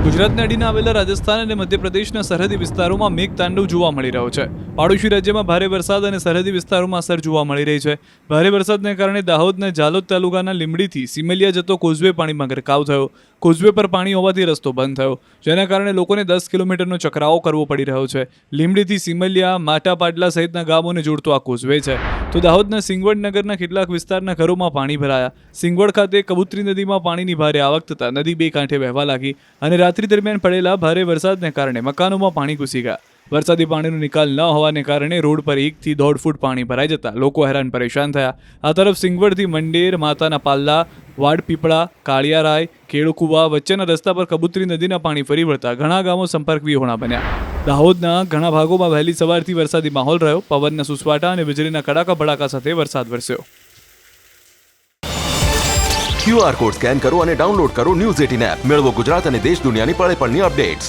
ગુજરાતને અડીને આવેલા રાજસ્થાન અને મધ્યપ્રદેશના સરહદી વિસ્તારોમાં મેઘતાંડવ જોવા મળી રહ્યો છે. પાડોશી રાજ્યમાં ભારે વરસાદ અને સરહદી વિસ્તારોમાં અસર જોવા મળી રહી છે. ભારે વરસાદને કારણે દાહોદના ઝાલોદ તાલુકાના લીંબડીથી સિમલિયા જતો કોઝવે પાણીમાં ગરકાવ થયો. કોઝવે પર પાણી હોવાથી રસ્તો બંધ થયો, જેના કારણે લોકોને 10 કિલોમીટરનો ચકરાવો કરવો પડી રહ્યો છે. લીંબડીથી સિમલિયા, માટા પાટલા સહિતના ગામોને જોડતો આ કોઝવે છે. તો દાહોદના સિંગવડ નગરના કેટલાક વિસ્તારના ઘરોમાં પાણી ભરાયા. સિંગવડ ખાતે કબૂતરી નદીમાં પાણીની ભારે આવક થતાં નદી બે કાંઠે વહેવા લાગી અને રાત્રિ દરમિયાન પડેલા ભારે વરસાદને કારણે મકાનોમાં પાણી ઘૂસી ગયા. વરસાદી પાણીનો નિકાલ ન હોવાને કારણે રોડ પર 1 થી 1.5 ફૂટ પાણી ભરાઈ જતા લોકો હેરાન પરેશાન થયા. આ તરફ સિંગવડથી મંડેર, માતાના પાલ્લા, વાડપીપળા, કાળિયારાય, કેળકુવા વચ્ચેના રસ્તા પર કબૂતરી નદીના પાણી ફરી વળતા ઘણા ગામો સંપર્ક વિહોણા બન્યા. દાહોદના ઘણા ભાગોમાં વહેલી સવારથી વરસાદી માહોલ રહ્યો. પવનના સુસવાટા અને વીજળીના કડાકા ભડાકા સાથે વરસાદ વરસ્યો. QR કોડ સ્કેન કરો અને ડાઉનલોડ કરો ન્યૂઝ 18 એપ. મેળવો ગુજરાત અને દેશ દુનિયાની પળે પળની અપડેટ્સ.